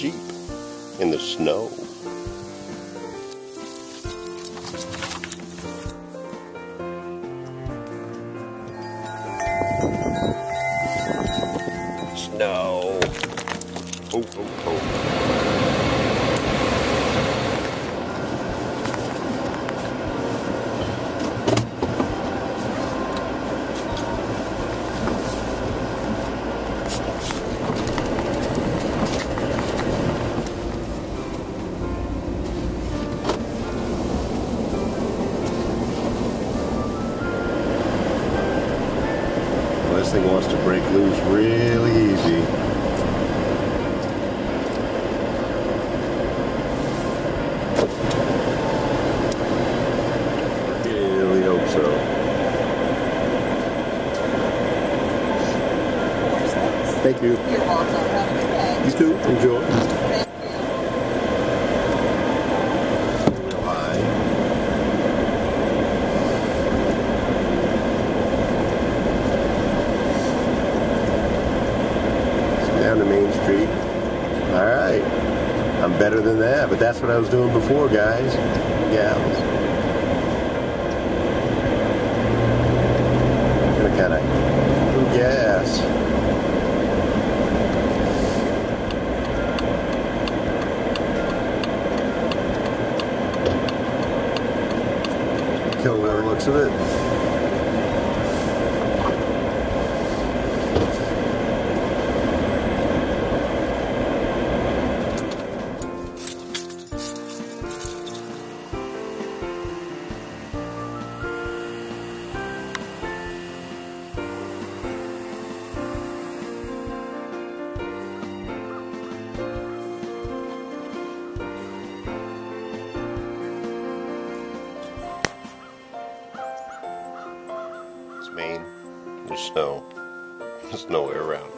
Jeep in the snow. Snow. Oh, oh, oh. This thing wants to break loose really easy. Really hope so. Thank you. You're welcome. Have a good day. You too. Enjoy. Thank you. Real high. Down to Main Street. Alright. I'm better than that, but that's what I was doing before, guys. Gals. Gonna kinda gas. Kill whatever looks of it. Maine, there's snow. There's nowhere around.